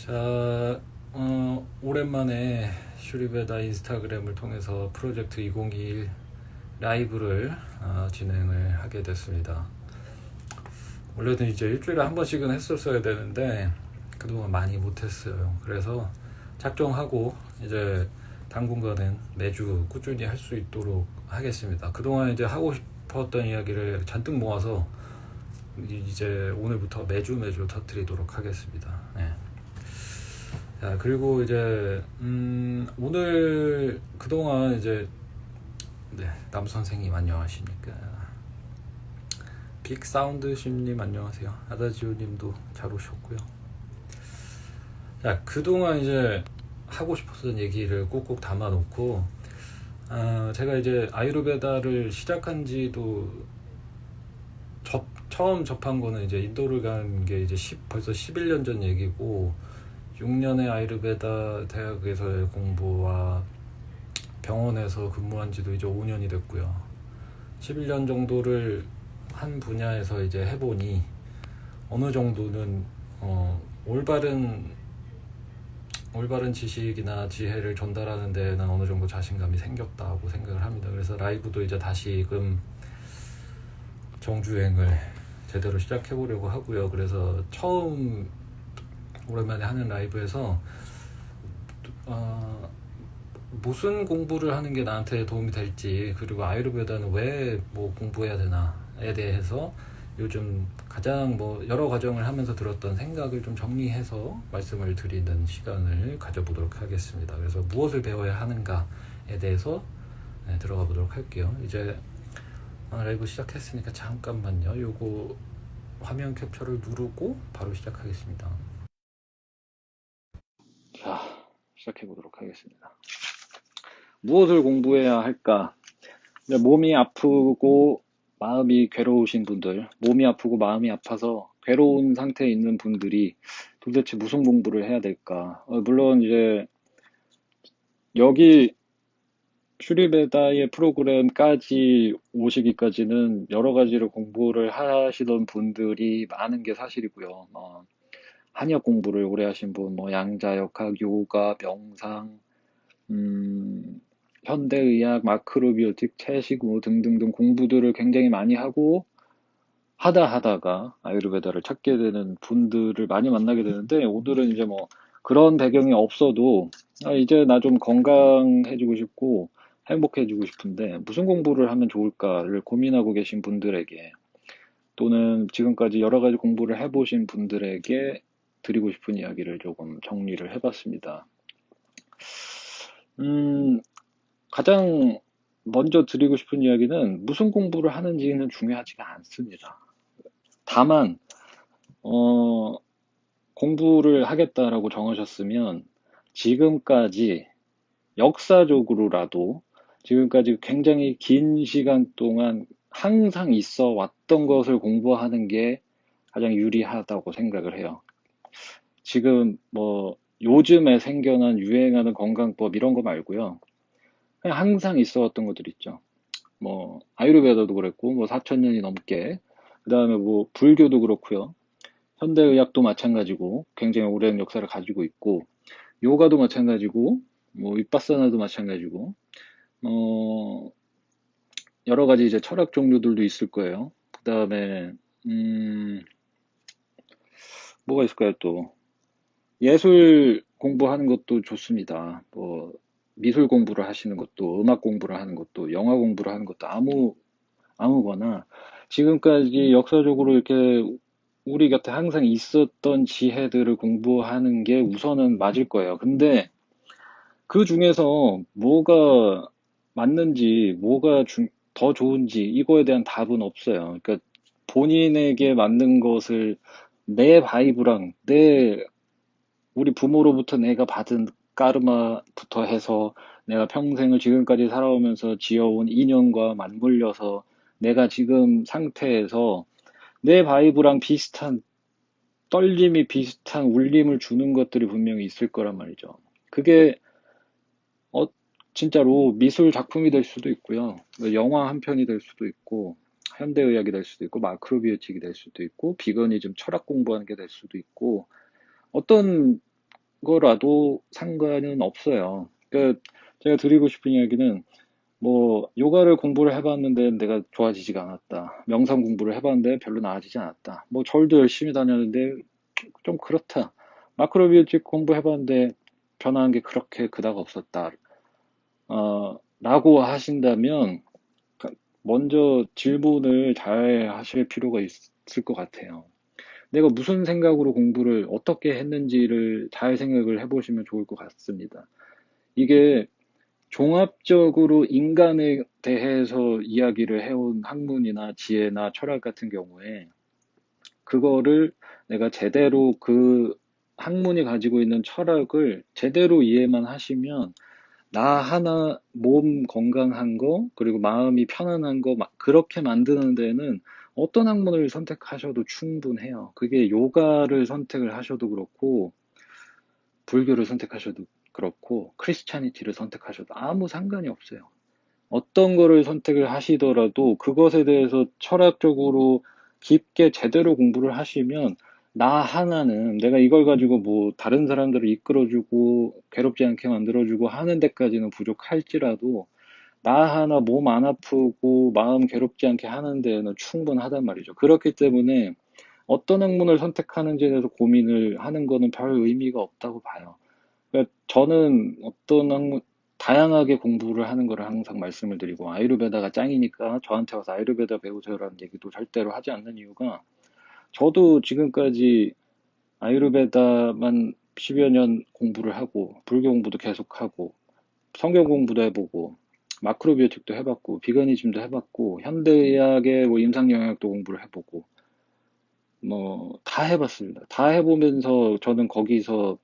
자, 오랜만에 슈리베다 인스타그램을 통해서 프로젝트 2021 라이브를 진행을 하게 됐습니다. 원래는 이제 일주일에 한 번씩은 했었어야 되는데 그동안 많이 못했어요. 그래서 작정하고 이제 당분간은 매주 꾸준히 할 수 있도록 하겠습니다. 그동안 이제 하고 싶었던 이야기를 잔뜩 모아서 이제 오늘부터 매주 터뜨리도록 하겠습니다. 네. 자, 그리고 이제 오늘 그동안 이제 남 선생님 안녕하십니까? 빅사운드 심님 안녕하세요. 아다지오님도 잘 오셨고요. 자, 그동안 이제 하고 싶었던 얘기를 꼭꼭 담아놓고 제가 이제 아유르베다를 시작한 지도 처음 접한 거는 이제 인도를 간 게 이제 벌써 11년 전 얘기고 6년의 아유르베다 대학에서의 공부와 병원에서 근무한 지도 이제 5년이 됐고요. 11년 정도를 한 분야에서 이제 해보니 어느 정도는 올바른 지식이나 지혜를 전달하는 데는 어느 정도 자신감이 생겼다고 생각을 합니다. 그래서 라이브도 이제 다시금 정주행을 제대로 시작해 보려고 하고요. 그래서 처음 오랜만에 하는 라이브에서 무슨 공부를 하는 게 나한테 도움이 될지, 그리고 아유르베다는 왜 뭐 공부해야 되나에 대해서 요즘 가장 여러 과정을 하면서 들었던 생각을 좀 정리해서 말씀을 드리는 시간을 가져보도록 하겠습니다. 그래서 무엇을 배워야 하는가에 대해서 들어가 보도록 할게요. 이제 라이브 시작했으니까 잠깐만요. 요거 화면 캡처를 누르고 바로 시작하겠습니다. 자, 시작해 보도록 하겠습니다. 무엇을 공부해야 할까? 몸이 아프고 마음이 괴로우신 분들, 몸이 아프고 마음이 아파서 괴로운 상태에 있는 분들이 도대체 무슨 공부를 해야 될까? 물론 이제 여기 슈리베다의 프로그램까지 오시기까지는 여러 가지로 공부를 하시던 분들이 많은 게 사실이고요. 한의학 공부를 오래 하신 분, 양자역학, 요가, 명상, 현대의학, 마크로비오틱, 채식 등등등 공부들을 굉장히 많이 하고 하다가 아유르베다를 찾게 되는 분들을 많이 만나게 되는데, 오늘은 이제 그런 배경이 없어도 이제 나 좀 건강해지고 싶고 행복해지고 싶은데 무슨 공부를 하면 좋을까를 고민하고 계신 분들에게, 또는 지금까지 여러 가지 공부를 해보신 분들에게 드리고 싶은 이야기를 조금 정리를 해봤습니다. 가장 먼저 드리고 싶은 이야기는 무슨 공부를 하는지는 중요하지가 않습니다. 다만 공부를 하겠다라고 정하셨으면 지금까지 역사적으로라도 지금까지 굉장히 긴 시간 동안 항상 있어 왔던 것을 공부하는 게 가장 유리하다고 생각을 해요. 지금 요즘에 생겨난 유행하는 건강법 이런 거 말고요. 그냥 항상 있어 왔던 것들 있죠. 아유르베다도 그랬고 4,000년이 넘게, 그 다음에 불교도 그렇고요. 현대의학도 마찬가지고 굉장히 오랜 역사를 가지고 있고, 요가도 마찬가지고, 윗바사나도 마찬가지고, 여러 가지 이제 철학 종류들도 있을 거예요. 그 다음에, 뭐가 있을까요, 또? 예술 공부하는 것도 좋습니다. 미술 공부를 하시는 것도, 음악 공부를 하는 것도, 영화 공부를 하는 것도 아무거나, 지금까지 역사적으로 이렇게 우리 곁에 항상 있었던 지혜들을 공부하는 게 우선은 맞을 거예요. 근데 그 중에서 뭐가 맞는지, 뭐가 더 좋은지, 이거에 대한 답은 없어요. 그러니까 본인에게 맞는 것을 내 바이브랑 우리 부모로부터 내가 받은 까르마부터 해서 내가 평생을 지금까지 살아오면서 지어온 인연과 맞물려서 내가 지금 상태에서 내 바이브랑 비슷한, 떨림이 비슷한 울림을 주는 것들이 분명히 있을 거란 말이죠. 그게 진짜로 미술 작품이 될 수도 있고요. 영화 한 편이 될 수도 있고, 현대의학이 될 수도 있고, 마크로비오틱이 될 수도 있고, 비거니즘 철학 공부하는 게 될 수도 있고, 어떤 거라도 상관은 없어요. 그러니까 제가 드리고 싶은 이야기는 뭐 요가를 공부를 해봤는데 내가 좋아지지가 않았다. 명상 공부를 해봤는데 별로 나아지지 않았다. 뭐 절도 열심히 다녔는데 좀 그렇다. 마크로비오틱 공부해봤는데 변화한 게 그렇게 그닥 없었다. 라고 하신다면 먼저 질문을 잘 하실 필요가 있을 것 같아요. 내가 무슨 생각으로 공부를 어떻게 했는지를 잘 생각을 해보시면 좋을 것 같습니다. 이게 종합적으로 인간에 대해서 이야기를 해온 학문이나 지혜나 철학 같은 경우에 그거를 내가 제대로 그 학문이 가지고 있는 철학을 제대로 이해만 하시면 나 하나 몸 건강한 거, 그리고 마음이 편안한 거, 그렇게 만드는 데는 어떤 학문을 선택하셔도 충분해요. 그게 요가를 선택을 하셔도 그렇고, 불교를 선택하셔도 그렇고, 크리스찬이티를 선택하셔도 아무 상관이 없어요. 어떤 거를 선택을 하시더라도 그것에 대해서 철학적으로 깊게 제대로 공부를 하시면 나 하나는 내가 이걸 가지고 뭐 다른 사람들을 이끌어주고 괴롭지 않게 만들어주고 하는 데까지는 부족할지라도 나 하나 몸 안 아프고 마음 괴롭지 않게 하는 데는 충분하단 말이죠. 그렇기 때문에 어떤 학문을 선택하는지에 대해서 고민을 하는 거는 별 의미가 없다고 봐요. 그러니까 저는 어떤 학문, 다양하게 공부를 하는 거를 항상 말씀을 드리고, 아유르베다가 짱이니까 저한테 와서 아유르베다 배우세요라는 얘기도 절대로 하지 않는 이유가, 저도 지금까지 아유르베다만 10여 년 공부를 하고, 불교 공부도 계속하고, 성경 공부도 해보고, 마크로비오틱도 해봤고, 비거니즘도 해봤고, 현대의학의 뭐 임상영양학도 공부를 해보고, 뭐, 다 해봤습니다. 다 해보면서 저는 거기서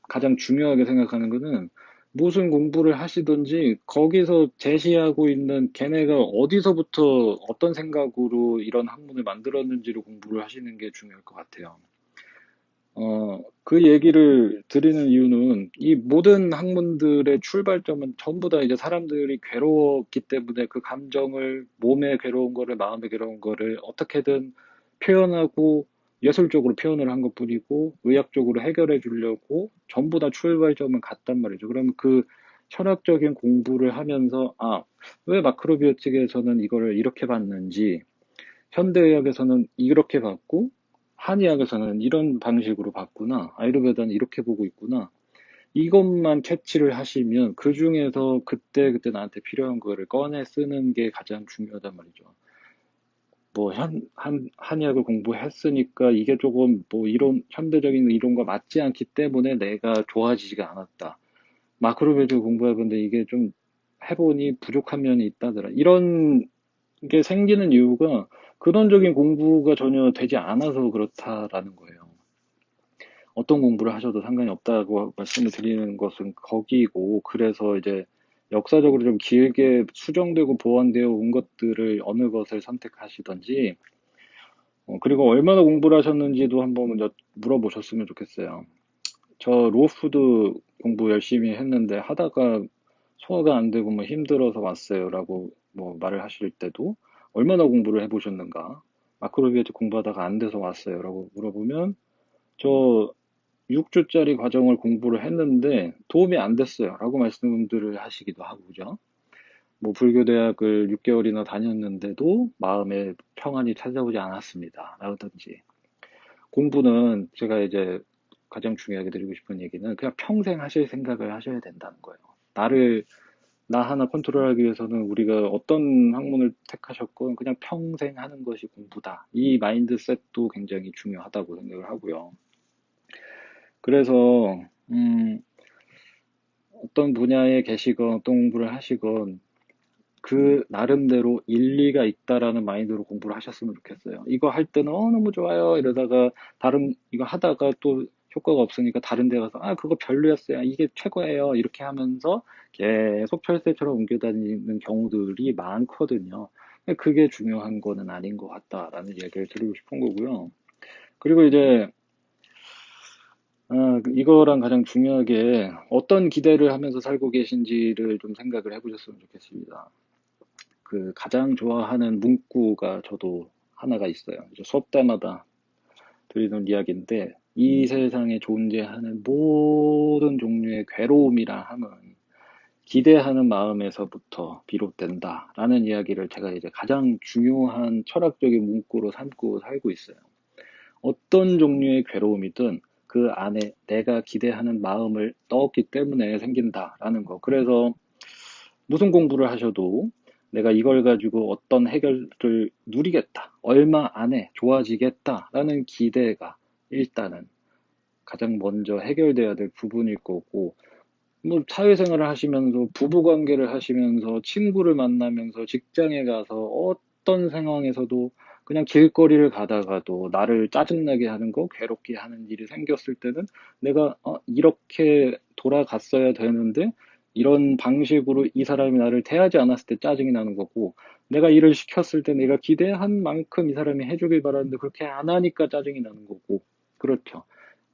가장 중요하게 생각하는 거는 무슨 공부를 하시든지 거기서 제시하고 있는 걔네가 어디서부터 어떤 생각으로 이런 학문을 만들었는지를 공부를 하시는 게 중요할 것 같아요. 그 얘기를 드리는 이유는 이 모든 학문들의 출발점은 전부 다 이제 사람들이 괴로웠기 때문에 그 감정을 몸에 괴로운 거를 마음에 괴로운 거를 어떻게든 표현하고 예술적으로 표현을 한 것뿐이고 의학적으로 해결해 주려고 전부 다 출발점은 같단 말이죠. 그러면 그 철학적인 공부를 하면서 왜 마크로비오틱에서는 이거를 이렇게 봤는지 현대의학에서는 이렇게 봤고 한의학에서는 이런 방식으로 봤구나. 아유르베다는 이렇게 보고 있구나. 이것만 캐치를 하시면 그 중에서 그때그때 나한테 필요한 거를 꺼내 쓰는 게 가장 중요하단 말이죠. 뭐 한의학을 공부했으니까 이게 조금 뭐 이론 현대적인 이론과 맞지 않기 때문에 내가 좋아지지가 않았다. 마크로베드 공부해봤는데 이게 좀 해보니 부족한 면이 있다더라. 이런 게 생기는 이유가 근원적인 공부가 전혀 되지 않아서 그렇다라는 거예요. 어떤 공부를 하셔도 상관이 없다고 말씀을 드리는 것은 거기고, 그래서 이제 역사적으로 좀 길게 수정되고 보완되어 온 것들을 어느 것을 선택하시던지, 그리고 얼마나 공부를 하셨는지도 한번 물어보셨으면 좋겠어요. 저 로푸드 공부 열심히 했는데 하다가 소화가 안 되고 뭐 힘들어서 왔어요라고 뭐 말을 하실 때도 얼마나 공부를 해보셨는가? 마크로비에트 공부하다가 안 돼서 왔어요라고 물어보면 저 6주짜리 과정을 공부를 했는데 도움이 안 됐어요라고 말씀들을 하시기도 하고 그죠? 뭐 불교대학을 6개월이나 다녔는데도 마음에 평안이 찾아오지 않았습니다. 라든지 공부는 제가 이제 가장 중요하게 드리고 싶은 얘기는 그냥 평생 하실 생각을 하셔야 된다는 거예요. 나 하나 컨트롤하기 위해서는 우리가 어떤 학문을 택하셨건 그냥 평생 하는 것이 공부다. 이 마인드셋도 굉장히 중요하다고 생각을 하고요. 그래서 어떤 분야에 계시건 어떤 공부를 하시건 그 나름대로 일리가 있다라는 마인드로 공부를 하셨으면 좋겠어요. 이거 할 때는 너무 좋아요 이러다가 이거 하다가 또 효과가 없으니까 다른 데 가서 그거 별로였어요. 이게 최고예요. 이렇게 하면서 계속 철새처럼 옮겨 다니는 경우들이 많거든요. 그게 중요한 거는 아닌 것 같다라는 얘기를 드리고 싶은 거고요. 그리고 이제 이거랑 가장 중요하게 어떤 기대를 하면서 살고 계신지를 좀 생각을 해보셨으면 좋겠습니다. 그 가장 좋아하는 문구가 저도 하나가 있어요. 이제 수업 때마다 드리는 이야기인데 이 세상에 존재하는 모든 종류의 괴로움이라 함은 기대하는 마음에서부터 비롯된다라는 이야기를 제가 이제 가장 중요한 철학적인 문구로 삼고 살고 있어요. 어떤 종류의 괴로움이든 그 안에 내가 기대하는 마음을 넣었기 때문에 생긴다라는 거. 그래서 무슨 공부를 하셔도 내가 이걸 가지고 어떤 해결을 누리겠다, 얼마 안에 좋아지겠다라는 기대가 일단은 가장 먼저 해결돼야 될 부분일 거고, 뭐 사회생활을 하시면서 부부 관계를 하시면서 친구를 만나면서 직장에 가서 어떤 상황에서도 그냥 길거리를 가다가도 나를 짜증나게 하는 거, 괴롭게 하는 일이 생겼을 때는 내가 이렇게 돌아갔어야 되는데 이런 방식으로 이 사람이 나를 대하지 않았을 때 짜증이 나는 거고, 내가 일을 시켰을 때 내가 기대한 만큼 이 사람이 해주길 바라는데 그렇게 안 하니까 짜증이 나는 거고. 그렇죠.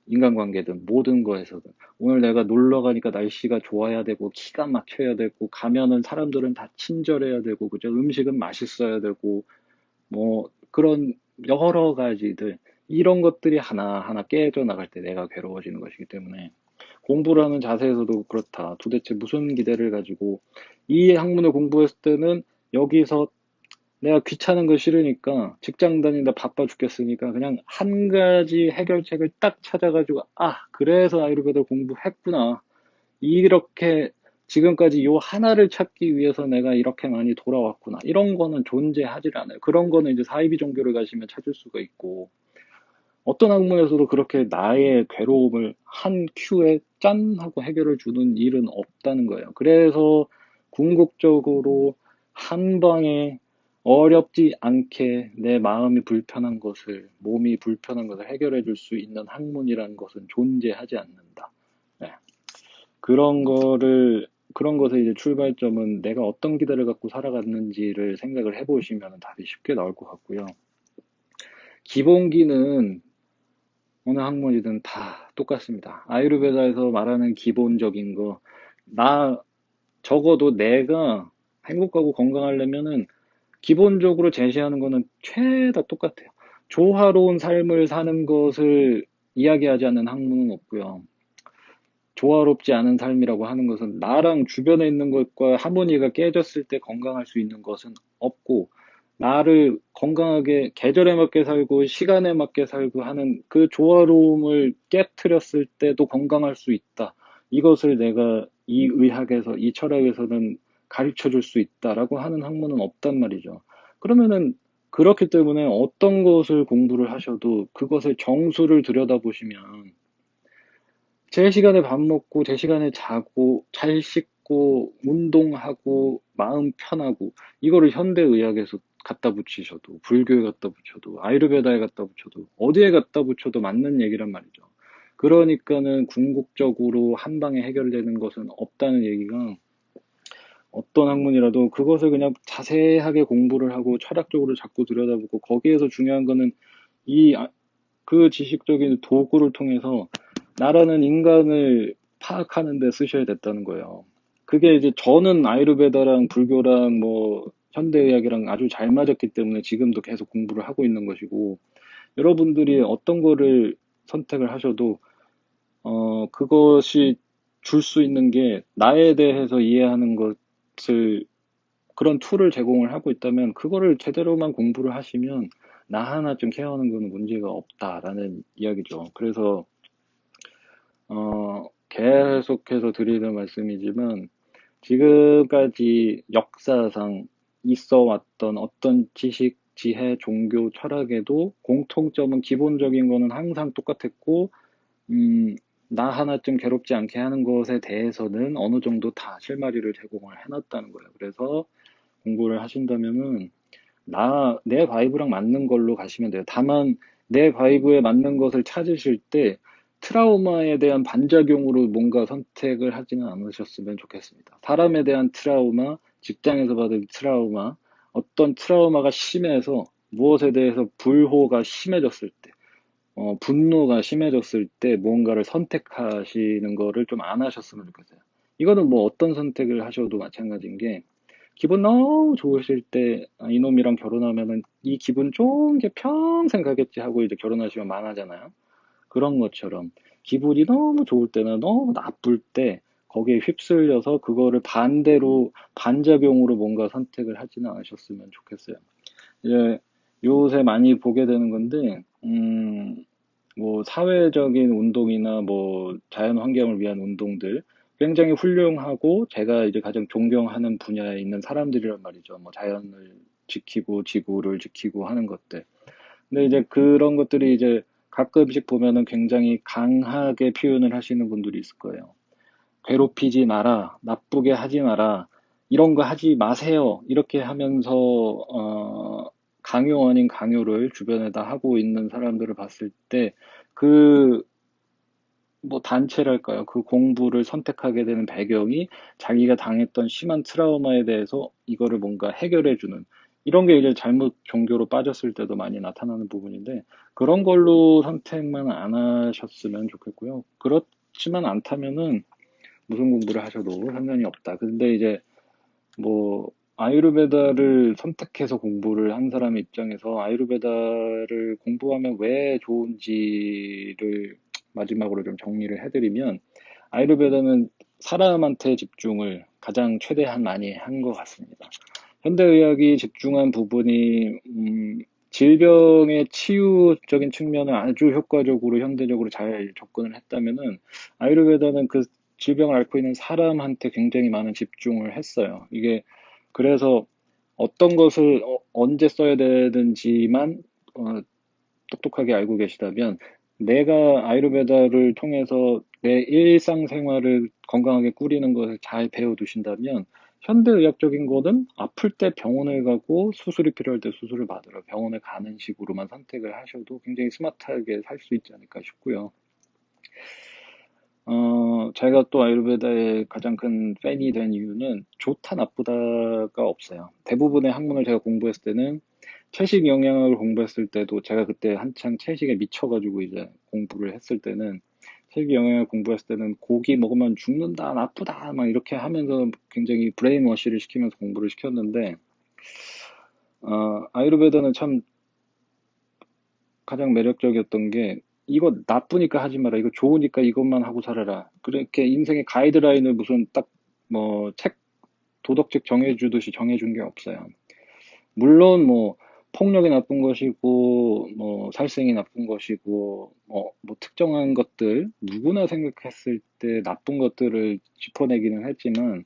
인간관계든 모든 거에서든 오늘 내가 놀러 가니까 날씨가 좋아야 되고 기가 막혀야 되고 가면은 사람들은 다 친절해야 되고 그죠? 음식은 맛있어야 되고 뭐 그런 여러 가지들 이런 것들이 하나하나 깨져 나갈 때 내가 괴로워지는 것이기 때문에 공부를 하는 자세에서도 그렇다. 도대체 무슨 기대를 가지고 이 학문을 공부했을 때는 여기서 내가 귀찮은 거 싫으니까 직장 다니다 바빠 죽겠으니까 그냥 한 가지 해결책을 딱 찾아가지고 그래서 아유르베다 공부했구나. 이렇게 지금까지 요 하나를 찾기 위해서 내가 이렇게 많이 돌아왔구나. 이런 거는 존재하질 않아요. 그런 거는 이제 사이비 종교를 가시면 찾을 수가 있고 어떤 학문에서도 그렇게 나의 괴로움을 한 큐에 짠 하고 해결을 주는 일은 없다는 거예요. 그래서 궁극적으로 한 방에 어렵지 않게 내 마음이 불편한 것을, 몸이 불편한 것을 해결해 줄 수 있는 학문이라는 것은 존재하지 않는다. 네. 그런 것의 이제 출발점은 내가 어떤 기대를 갖고 살아갔는지를 생각을 해보시면 답이 쉽게 나올 것 같고요. 기본기는 어느 학문이든 다 똑같습니다. 아유르베다에서 말하는 기본적인 거, 적어도 내가 행복하고 건강하려면은 기본적으로 제시하는 거는 죄다 똑같아요. 조화로운 삶을 사는 것을 이야기하지 않는 학문은 없고요. 조화롭지 않은 삶이라고 하는 것은 나랑 주변에 있는 것과 하모니가 깨졌을 때 건강할 수 있는 것은 없고, 나를 건강하게 계절에 맞게 살고 시간에 맞게 살고 하는 그 조화로움을 깨트렸을 때도 건강할 수 있다. 이것을 내가 이 의학에서, 이 철학에서는 가르쳐 줄 수 있다라고 하는 학문은 없단 말이죠. 그러면은 그렇기 때문에 어떤 것을 공부를 하셔도 그것의 정수를 들여다보시면 제 시간에 밥 먹고, 제 시간에 자고, 잘 씻고, 운동하고, 마음 편하고, 이거를 현대의학에서 갖다 붙이셔도, 불교에 갖다 붙여도, 아유르베다에 갖다 붙여도, 어디에 갖다 붙여도 맞는 얘기란 말이죠. 그러니까는 궁극적으로 한 방에 해결되는 것은 없다는 얘기가 어떤 학문이라도 그것을 그냥 자세하게 공부를 하고 철학적으로 자꾸 들여다보고 거기에서 중요한 거는 이, 그 지식적인 도구를 통해서 나라는 인간을 파악하는 데 쓰셔야 됐다는 거예요. 그게 이제 저는 아유르베다랑 불교랑 뭐 현대의학이랑 아주 잘 맞았기 때문에 지금도 계속 공부를 하고 있는 것이고 여러분들이 어떤 거를 선택을 하셔도 그것이 줄 수 있는 게 나에 대해서 이해하는 것을 그런 툴을 제공을 하고 있다면 그거를 제대로만 공부를 하시면 나 하나쯤 케어하는 건 문제가 없다라는 이야기죠. 그래서 계속해서 드리는 말씀이지만, 지금까지 역사상 있어 왔던 어떤 지식, 지혜, 종교, 철학에도 공통점은 기본적인 거는 항상 똑같았고, 나 하나쯤 괴롭지 않게 하는 것에 대해서는 어느 정도 다 실마리를 제공을 해놨다는 거예요. 그래서 공부를 하신다면은, 내 바이브랑 맞는 걸로 가시면 돼요. 다만, 내 바이브에 맞는 것을 찾으실 때, 트라우마에 대한 반작용으로 뭔가 선택을 하지는 않으셨으면 좋겠습니다. 사람에 대한 트라우마, 직장에서 받은 트라우마, 어떤 트라우마가 심해서 무엇에 대해서 불호가 심해졌을 때, 분노가 심해졌을 때 뭔가를 선택하시는 거를 좀 안 하셨으면 좋겠어요. 이거는 뭐 어떤 선택을 하셔도 마찬가지인 게, 기분 너무 좋으실 때, 이놈이랑 결혼하면은 이 기분 좋은 게 평생 가겠지 하고 이제 결혼하시면 망하잖아요. 그런 것처럼 기분이 너무 좋을 때나 너무 나쁠 때 거기에 휩쓸려서 그거를 반대로 반작용으로 뭔가 선택을 하지는 않으셨으면 좋겠어요. 이제 요새 많이 보게 되는 건데, 뭐 사회적인 운동이나 뭐 자연 환경을 위한 운동들 굉장히 훌륭하고 제가 이제 가장 존경하는 분야에 있는 사람들이란 말이죠. 뭐 자연을 지키고 지구를 지키고 하는 것들. 근데 이제 그런 것들이 이제 가끔씩 보면은 굉장히 강하게 표현을 하시는 분들이 있을 거예요. 괴롭히지 마라, 나쁘게 하지 마라, 이런 거 하지 마세요. 이렇게 하면서 강요 아닌 강요를 주변에다 하고 있는 사람들을 봤을 때 그 뭐 단체랄까요? 그 공부를 선택하게 되는 배경이 자기가 당했던 심한 트라우마에 대해서 이거를 뭔가 해결해주는 이런 게 이제 잘못 종교로 빠졌을 때도 많이 나타나는 부분인데 그런 걸로 선택만 안 하셨으면 좋겠고요. 그렇지만 않다면은 무슨 공부를 하셔도 상관이 없다. 근데 이제 뭐 아유르베다를 선택해서 공부를 한 사람 입장에서 아유르베다를 공부하면 왜 좋은지를 마지막으로 좀 정리를 해드리면 아유르베다는 사람한테 집중을 가장 최대한 많이 한 것 같습니다. 현대의학이 집중한 부분이 질병의 치유적인 측면을 아주 효과적으로 현대적으로 잘 접근을 했다면은 아유르베다는 그 질병을 앓고 있는 사람한테 굉장히 많은 집중을 했어요. 이게 그래서 어떤 것을 언제 써야 되는지만 어, 똑똑하게 알고 계시다면 내가 아유르베다를 통해서 내 일상생활을 건강하게 꾸리는 것을 잘 배워두신다면 현대의학적인 거는 아플 때 병원을 가고 수술이 필요할 때 수술을 받으러 병원에 가는 식으로만 선택을 하셔도 굉장히 스마트하게 살 수 있지 않을까 싶고요. 제가 또 아유르베다의 가장 큰 팬이 된 이유는 좋다 나쁘다가 없어요. 대부분의 학문을 제가 공부했을 때는 채식 영양학을 공부했을 때도 제가 그때 한창 채식에 미쳐가지고 이제 공부를 했을 때는 채식 영양을 공부했을 때는 고기 먹으면 죽는다, 나쁘다, 막 이렇게 하면서 굉장히 브레인워시를 시키면서 공부를 시켰는데, 아유르베다는 참 가장 매력적이었던 게 이거 나쁘니까 하지 마라. 이거 좋으니까 이것만 하고 살아라. 그렇게 인생의 가이드라인을 무슨 딱 뭐 책 도덕책 정해주듯이 정해준 게 없어요. 물론 뭐 폭력이 나쁜 것이고 뭐 살생이 나쁜 것이고 뭐 특정한 것들 누구나 생각했을 때 나쁜 것들을 짚어내기는 했지만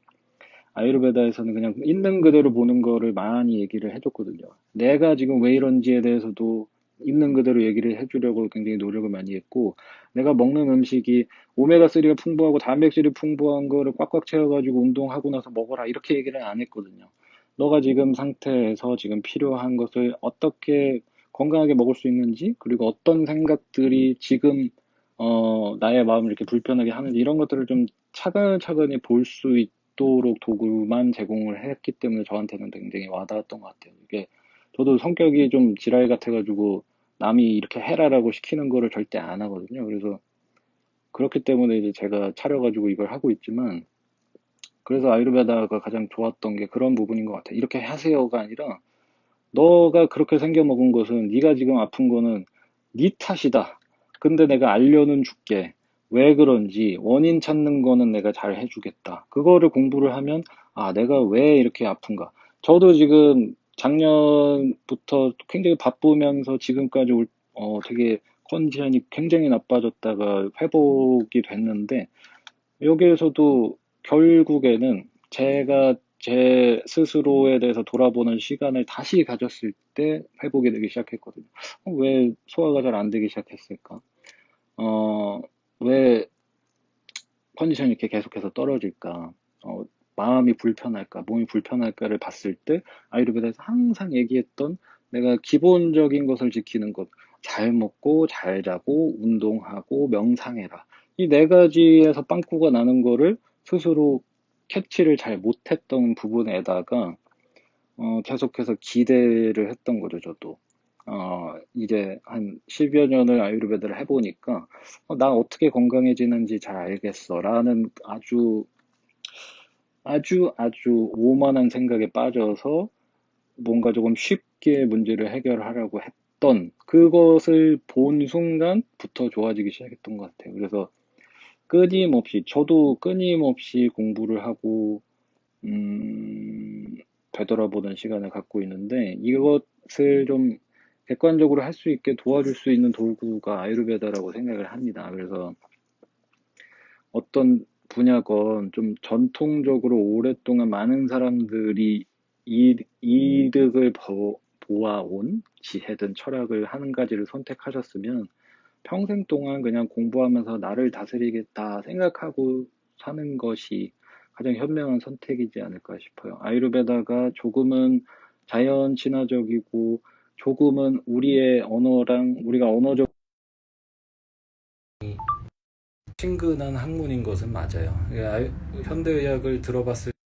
아유르베다에서는 그냥 있는 그대로 보는 거를 많이 얘기를 해줬거든요. 내가 지금 왜 이런지에 대해서도 있는 그대로 얘기를 해주려고 굉장히 노력을 많이 했고, 내가 먹는 음식이 오메가3가 풍부하고 단백질이 풍부한 거를 꽉꽉 채워가지고 운동하고 나서 먹어라. 이렇게 얘기를 안 했거든요. 너가 지금 상태에서 지금 필요한 것을 어떻게 건강하게 먹을 수 있는지, 그리고 어떤 생각들이 지금, 나의 마음을 이렇게 불편하게 하는지, 이런 것들을 좀 차근차근히 볼 수 있도록 도구만 제공을 했기 때문에 저한테는 굉장히 와닿았던 것 같아요. 이게 저도 성격이 좀 지랄 같아가지고 남이 이렇게 해라라고 시키는 거를 절대 안 하거든요. 그래서 그렇기 때문에 이제 제가 차려가지고 이걸 하고 있지만 그래서 아유르베다가 가장 좋았던 게 그런 부분인 것 같아요. 이렇게 하세요가 아니라 너가 그렇게 생겨먹은 것은 네가 지금 아픈 거는 네 탓이다. 근데 내가 알려는 줄게. 왜 그런지 원인 찾는 거는 내가 잘 해주겠다. 그거를 공부를 하면 아, 내가 왜 이렇게 아픈가. 저도 지금 작년부터 굉장히 바쁘면서 지금까지 되게 컨디션이 굉장히 나빠졌다가 회복이 됐는데 여기에서도 결국에는 제가 제 스스로에 대해서 돌아보는 시간을 다시 가졌을 때 회복이 되기 시작했거든요. 왜 소화가 잘 안 되기 시작했을까? 왜 컨디션이 이렇게 계속해서 떨어질까? 마음이 불편할까? 몸이 불편할까를 봤을 때 아유르베다에서 항상 얘기했던 내가 기본적인 것을 지키는 것, 잘 먹고 잘 자고 운동하고 명상해라. 이 네 가지에서 빵꾸가 나는 거를 스스로 캐치를 잘 못했던 부분에다가 계속해서 기대를 했던 거죠, 저도. 이제 한 10여 년을 아유르베다를 해보니까, 나 어떻게 건강해지는지 잘 알겠어. 라는 아주 오만한 생각에 빠져서 뭔가 조금 쉽게 문제를 해결하려고 좋았던 그것을 본 순간부터 좋아지기 시작했던 것 같아요. 그래서 끊임없이, 저도 끊임없이 공부를 하고, 되돌아보는 시간을 갖고 있는데, 이것을 좀 객관적으로 할 수 있게 도와줄 수 있는 도구가 아유르베다라고 생각을 합니다. 그래서 어떤 분야건 좀 전통적으로 오랫동안 많은 사람들이 이득을 보아온 지혜든 철학을 한 가지를 선택하셨으면 평생 동안 그냥 공부하면서 나를 다스리겠다 생각하고 사는 것이 가장 현명한 선택이지 않을까 싶어요. 아유르베다가 조금은 자연 친화적이고 조금은 우리의 언어랑 우리가 언어적 친근한 학문인 것은 맞아요. 현대의학을 들어봤을 때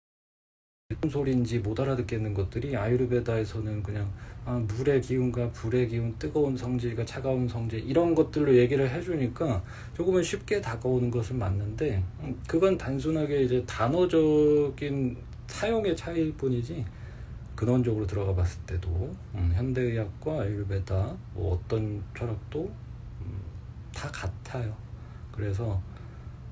무슨 소리인지 못 알아듣겠는 것들이 아유르베다에서는 그냥 물의 기운과 불의 기운, 뜨거운 성질과 차가운 성질 이런 것들로 얘기를 해주니까 조금은 쉽게 다가오는 것은 맞는데 그건 단순하게 이제 단어적인 사용의 차이일 뿐이지 근원적으로 들어가 봤을 때도 현대의학과 아유르베다 뭐 어떤 철학도 다 같아요. 그래서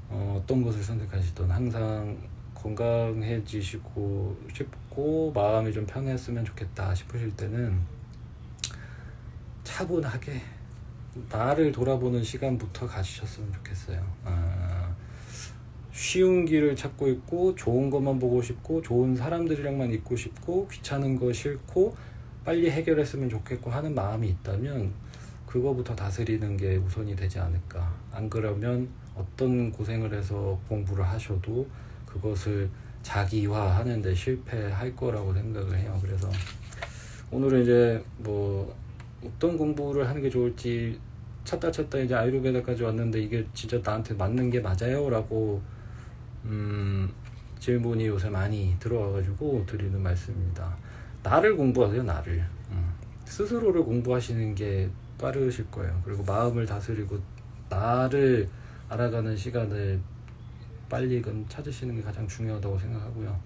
어떤 것을 선택하시든 항상 건강해지시고 싶고 마음이 좀 편했으면 좋겠다 싶으실 때는 차분하게 나를 돌아보는 시간부터 가지셨으면 좋겠어요. 쉬운 길을 찾고 있고 좋은 것만 보고 싶고 좋은 사람들이랑만 있고 싶고 귀찮은 거 싫고 빨리 해결했으면 좋겠고 하는 마음이 있다면 그거부터 다스리는 게 우선이 되지 않을까. 안 그러면 어떤 고생을 해서 공부를 하셔도 그것을 자기화하는 데 실패할 거라고 생각을 해요. 그래서 오늘은 이제 뭐 어떤 공부를 하는 게 좋을지 찾다 이제 아유르베다까지 왔는데 이게 진짜 나한테 맞는 게 맞아요? 라고 질문이 요새 많이 들어와가지고 드리는 말씀입니다. 나를 공부하세요. 나를 스스로를 공부하시는 게 빠르실 거예요. 그리고 마음을 다스리고 나를 알아가는 시간을 빨리 찾으시는 게 가장 중요하다고 생각하고요.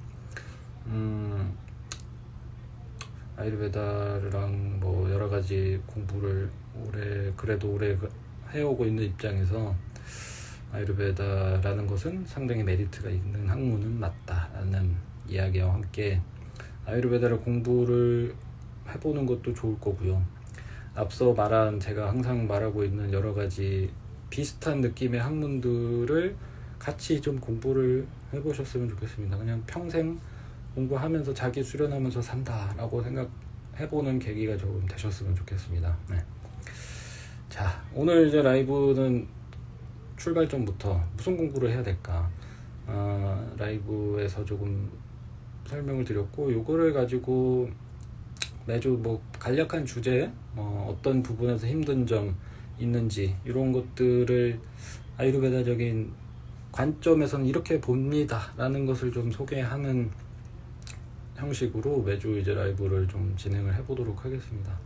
아유르베다랑 뭐 여러 가지 공부를 그래도 오래 해오고 있는 입장에서 아유르베다라는 것은 상당히 메리트가 있는 학문은 맞다라는 이야기와 함께 아유르베다를 공부를 해보는 것도 좋을 거고요. 앞서 말한 제가 항상 말하고 있는 여러 가지 비슷한 느낌의 학문들을 같이 좀 공부를 해보셨으면 좋겠습니다. 그냥 평생 공부하면서 자기 수련하면서 산다라고 생각해보는 계기가 조금 되셨으면 좋겠습니다. 네. 자, 오늘 이제 라이브는 출발 전부터 무슨 공부를 해야 될까 라이브에서 조금 설명을 드렸고 요거를 가지고 매주 뭐 간략한 주제 어떤 부분에서 힘든 점 있는지 이런 것들을 아유르베다적인 관점에서는 이렇게 봅니다 라는 것을 좀 소개하는 형식으로 매주 이제 라이브를 좀 진행을 해보도록 하겠습니다.